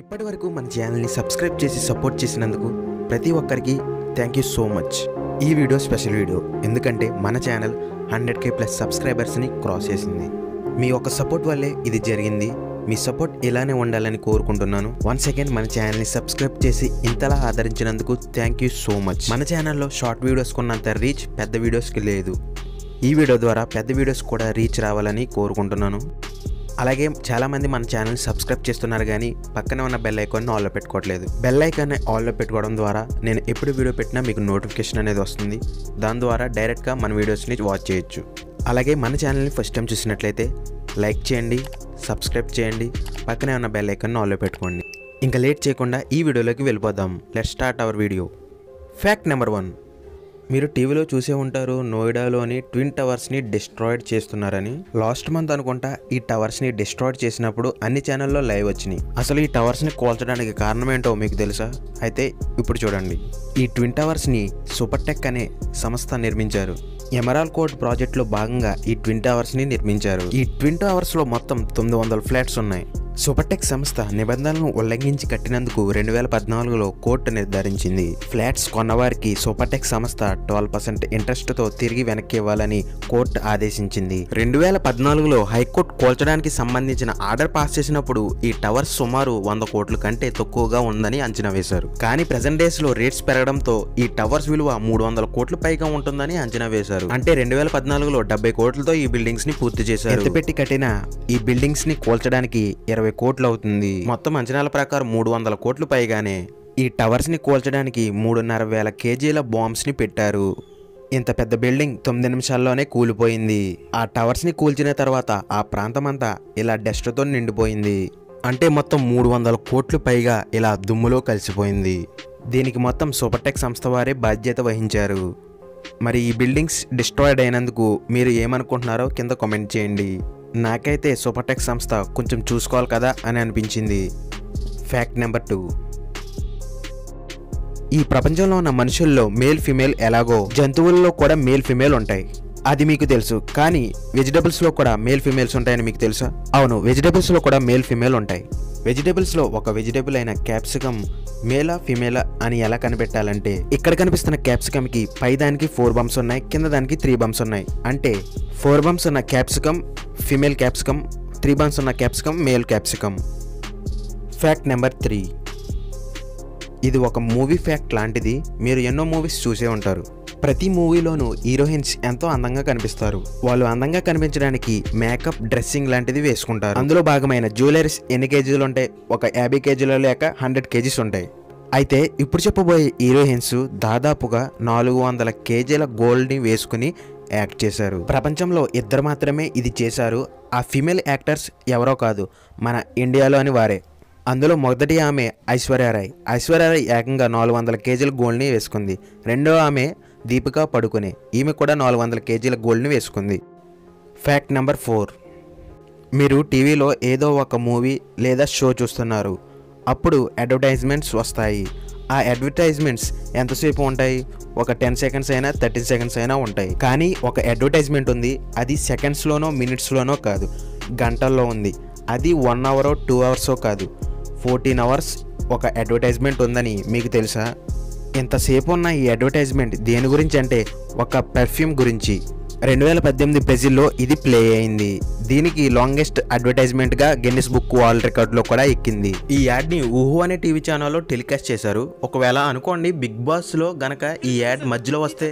ఇప్పటివరకు మన ఛానల్ని సబ్స్క్రైబ్ చేసి సపోర్ట్ చేసినందుకు ప్రతి ఒక్కరికి థ్యాంక్ యూ సో మచ్. ఈ వీడియో స్పెషల్ వీడియో ఎందుకంటే మన ఛానల్ 100K+ సబ్స్క్రైబర్స్ని క్రాస్ చేసింది. మీ యొక్క సపోర్ట్ వల్లే ఇది జరిగింది. మీ సపోర్ట్ ఇలానే ఉండాలని కోరుకుంటున్నాను. వన్స్ అగైన్ మన ఛానల్ని సబ్స్క్రైబ్ చేసి ఇంతలా ఆదరించినందుకు థ్యాంక్ యూ సో మచ్. మన ఛానల్లో షార్ట్ వీడియోస్ కొన్నంత రీచ్ పెద్ద వీడియోస్కి లేదు. ఈ వీడియో ద్వారా పెద్ద వీడియోస్ కూడా రీచ్ రావాలని కోరుకుంటున్నాను. అలాగే చాలామంది మన ఛానల్ని సబ్స్క్రైబ్ చేస్తున్నారు కానీ పక్కనే ఉన్న బెల్ ఐకాన్ని ఆన్లో పెట్టుకోవట్లేదు. బెల్ ఐకాన్ని ఆన్లో పెట్టుకోవడం ద్వారా నేను ఎప్పుడు వీడియో పెట్టినా మీకు నోటిఫికేషన్ అనేది వస్తుంది. దాని ద్వారా డైరెక్ట్గా మన వీడియోస్ని వాచ్ చేయొచ్చు. అలాగే మన ఛానల్ని ఫస్ట్ టైం చూసినట్లయితే లైక్ చేయండి, సబ్స్క్రైబ్ చేయండి, పక్కనే ఉన్న బెల్ ఐకాన్ని ఆన్లో పెట్టుకోండి. ఇంకా లేట్ చేయకుండా ఈ వీడియోలోకి వెళ్ళిపోదాం. Let's start our video. Fact number 1. మీరు టీవీలో చూసే ఉంటారు, నోయిడాలోని ట్విన్ టవర్స్ని డిస్ట్రాయిడ్ చేస్తున్నారని. లాస్ట్ మంత్ అనుకుంటా ఈ టవర్స్ని డిస్ట్రాయిడ్ చేసినప్పుడు అన్ని ఛానల్లో లైవ్ వచ్చినాయి. అసలు ఈ టవర్స్ని కూల్చడానికి కారణం ఏంటో మీకు తెలుసా? అయితే ఇప్పుడు చూడండి. ఈ ట్విన్ టవర్స్ని సూపర్టెక్ అనే సంస్థ నిర్మించారు. ఎమరాల్డ్ కోట్ ప్రాజెక్టులో భాగంగా ఈ ట్విన్ టవర్స్ని నిర్మించారు. ఈ ట్విన్ టవర్స్లో మొత్తం 900 ఫ్లాట్స్ ఉన్నాయి. సూపర్టెక్ సంస్థ నిబంధనలను ఉల్లంఘించి కట్టినందుకు 2014లో కోర్టు నిర్ధారించింది. ఫ్లాట్స్ కొన్నవారికి సూపర్టెక్ సంస్థ 12% ఇంట్రెస్ట్తో తిరిగి వెనక్కి ఇవ్వాలని కోర్టు ఆదేశించింది. 2014లో హైకోర్టు కూల్చడానికి సంబంధించిన ఆర్డర్ పాస్ చేసినప్పుడు ఈ టవర్స్ సుమారు 100 కోట్ల కంటే తక్కువగా ఉందని అంచనా వేశారు. కానీ ప్రెజెంట్ డేస్ లో రేట్స్ పెరగడంతో ఈ టవర్స్ విలువ 300 కోట్ల పైగా ఉంటుందని అంచనా వేశారు. అంటే 2014లో 70 కోట్లతో ఈ బిల్డింగ్స్ ని పూర్తి చేశారు. ఎత్తిపెట్టి కట్టిన ఈ బిల్డింగ్స్ ని కూల్చడానికి 20 కోట్లు అవుతుంది. మొత్తం అంచనాల ప్రకారం 300 కోట్లు పైగానే. ఈ టవర్స్ ని కూల్చడానికి 3,500 కేజీల బాంబ్స్ ని పెట్టారు. ఇంత పెద్ద బిల్డింగ్ 9 నిమిషాల్లోనే కూలిపోయింది. ఆ టవర్స్ ని కూల్చిన తర్వాత ఆ ప్రాంతమంతా ఇలా డస్ట్తో నిండిపోయింది. అంటే మొత్తం 300 కోట్లు పైగా ఇలా దుమ్ములో కలిసిపోయింది. దీనికి మొత్తం సూపర్టెక్ సంస్థ వారే బాధ్యత వహించారు. మరి ఈ బిల్డింగ్స్ డిస్ట్రాయిడ్ అయినందుకు మీరు ఏమనుకుంటున్నారో కింద కామెంట్ చేయండి. నాకైతే సూపర్టెక్ సంస్థ కొంచెం చూసుకోవాలి కదా అని అనిపించింది. Fact number 2. ఈ ప్రపంచంలో ఉన్న మనుషుల్లో మేల్ ఫిమేల్ ఎలాగో జంతువుల్లో కూడా మేల్ ఫిమేల్ ఉంటాయి. అది మీకు తెలుసు. కానీ వెజిటబుల్స్లో కూడా మేల్ ఫిమేల్స్ ఉంటాయని మీకు తెలుసా? అవును, వెజిటబుల్స్లో కూడా మేల్ ఫిమేల్ ఉంటాయి. వెజిటబుల్స్లో ఒక వెజిటబుల్ అయిన క్యాప్సికమ్ మేలా ఫిమేలా అని ఎలా కనిపెట్టాలంటే, ఇక్కడ కనిపిస్తున్న క్యాప్సికమ్కి పై దానికి 4 బంప్స్ ఉన్నాయి, కింద దానికి 3 బంప్స్ ఉన్నాయి. అంటే 4 బంప్స్ ఉన్న క్యాప్సికమ్ ఫిమేల్ క్యాప్సికమ్, 3 బంప్స్ ఉన్న capsicum male capsicum. Fact number 3. ఇది ఒక మూవీ ఫ్యాక్ట్ లాంటిది. మీరు ఎన్నో మూవీస్ చూసే ఉంటారు. ప్రతి మూవీలోనూ హీరోయిన్స్ ఎంతో అందంగా కనిపిస్తారు. వాళ్ళు అందంగా కనిపించడానికి మేకప్, డ్రెస్సింగ్ లాంటిది వేసుకుంటారు. అందులో భాగమైన జ్యువెలరీస్ ఎన్ని కేజీలు ఉంటాయి? ఒక 50 కేజీలు లేక 100 కేజీస్ ఉంటాయి. అయితే ఇప్పుడు చెప్పబోయే హీరోయిన్స్ దాదాపుగా 400 కేజీల గోల్డ్ని వేసుకుని యాక్ట్ చేశారు. ప్రపంచంలో 2 మాత్రమే ఇది చేశారు. ఆ ఫీమేల్ యాక్టర్స్ ఎవరో కాదు, మన ఇండియాలోని వారే. అందులో మొదటి ఆమె ఐశ్వర్యారాయ్. ఐశ్వర్యారాయ్ ఏకంగా 400 కేజీల గోల్డ్ని వేసుకుంది. రెండో ఆమె దీపికా పడుకునే. ఈమె కూడా 400 కేజీల గోల్డ్ని వేసుకుంది. Fact number 4. మీరు టీవీలో ఏదో ఒక మూవీ లేదా షో చూస్తున్నారు. అప్పుడు అడ్వర్టైజ్మెంట్స్ వస్తాయి. ఆ అడ్వర్టైజ్మెంట్స్ ఎంతసేపు ఉంటాయి? ఒక 10 సెకండ్స్ అయినా 13 సెకండ్స్ అయినా ఉంటాయి. కానీ ఒక అడ్వర్టైజ్మెంట్ ఉంది, అది సెకండ్స్లోనో మినిట్స్లోనో కాదు, గంటల్లో ఉంది. అది 1 అవరో 2 అవర్సో కాదు, 14 అవర్స్ ఒక అడ్వర్టైజ్మెంట్ ఉందని మీకు తెలుసా? ఇంతసేపు ఉన్న ఈ అడ్వర్టైజ్మెంట్ దేని గురించి అంటే ఒక పెర్ఫ్యూమ్ గురించి. 2018 బ్రెజిల్లో ఇది ప్లే అయింది. దీనికి లాంగెస్ట్ అడ్వర్టైజ్మెంట్గా గిన్నిస్ బుక్ వరల్డ్ రికార్డులో కూడా ఎక్కింది. ఈ యాడ్ని ఊహు అనే టీవీ ఛానల్లో టెలికాస్ట్ చేశారు. ఒకవేళ అనుకోండి బిగ్ బాస్లో గనక ఈ యాడ్ మధ్యలో వస్తే.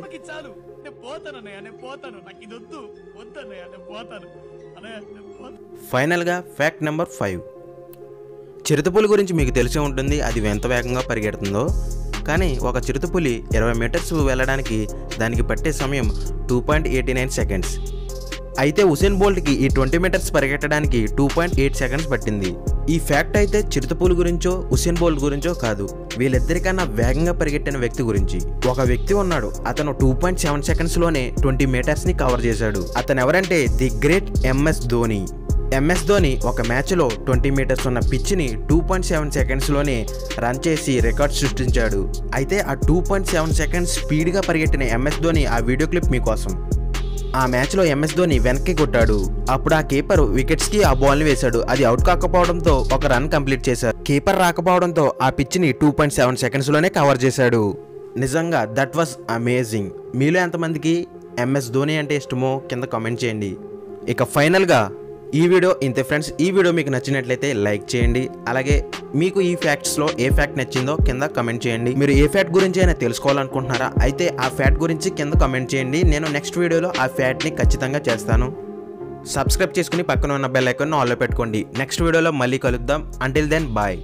ఫైనల్గా ఫ్యాక్ట్ నెంబర్ 5. చిరుతపులి గురించి మీకు తెలిసే ఉంటుంది, అది ఎంత వేగంగా పరిగెడుతుందో. కానీ ఒక చిరుతపులి 20 మీటర్స్ వెళ్ళడానికి దానికి పట్టే సమయం 2.89 సెకండ్స్. అయితే ఉసేన్ బోల్ట్కి ఈ 20 మీటర్స్ పరిగెట్టడానికి 2.8 సెకండ్స్ పట్టింది. ఈ ఫ్యాక్ట్ అయితే చిరుతపులి గురించో ఉసేన్ బోల్ట్ గురించో కాదు, వీళ్ళిద్దరికన్నా వేగంగా పరిగెట్టిన వ్యక్తి గురించి. ఒక వ్యక్తి ఉన్నాడు, అతను 2.7 సెకండ్స్లోనే 20 మీటర్స్ని కవర్ చేశాడు. అతను ఎవరంటే the great MS Dhoni. MS Dhoni ఒక మ్యాచ్లో 20 మీటర్స్ ఉన్న పిచ్ని 2.7 సెకండ్స్లోనే రన్ చేసి రికార్డ్ సృష్టించాడు. అయితే ఆ 2.7 సెకండ్స్ స్పీడ్గా పరిగెట్టిన MS ధోని ఆ వీడియో క్లిప్ మీకోసం. ఆ మ్యాచ్లో MS ధోని వెనక్కి కొట్టాడు. అప్పుడు ఆ కీపర్ వికెట్స్కి ఆ బాల్ని వేశాడు. అది అవుట్ కాకపోవడంతో ఒక రన్ కంప్లీట్ చేశారు. కీపర్ రాకపోవడంతో ఆ పిచ్ని 2.7 సెకండ్స్లోనే కవర్ చేశాడు. నిజంగా దట్ వాజ్ అమేజింగ్. మీలో ఎంతమందికి MS ధోని అంటే ఇష్టమో కింద కామెంట్ చేయండి. ఇక ఫైనల్గా ఈ వీడియో ఇంతే ఫ్రెండ్స్. ఈ వీడియో మీకు నచ్చినట్లయితే లైక్ చేయండి. అలాగే మీకు ఈ ఫ్యాక్ట్స్లో ఏ ఫ్యాక్ట్ నచ్చిందో కింద కమెంట్ చేయండి. మీరు ఏ ఫ్యాక్ట్ గురించి అయినా తెలుసుకోవాలనుకుంటున్నారా? అయితే ఆ ఫ్యాక్ట్ గురించి కింద కమెంట్ చేయండి. నేను నెక్స్ట్ వీడియోలో ఆ ఫ్యాక్ట్ని ఖచ్చితంగా చేస్తాను. సబ్స్క్రైబ్ చేసుకుని పక్కన ఉన్న బెల్ ఐకాన్ ఆన్లో పెట్టుకోండి. నెక్స్ట్ వీడియోలో మళ్ళీ కలుద్దాం. Until then bye.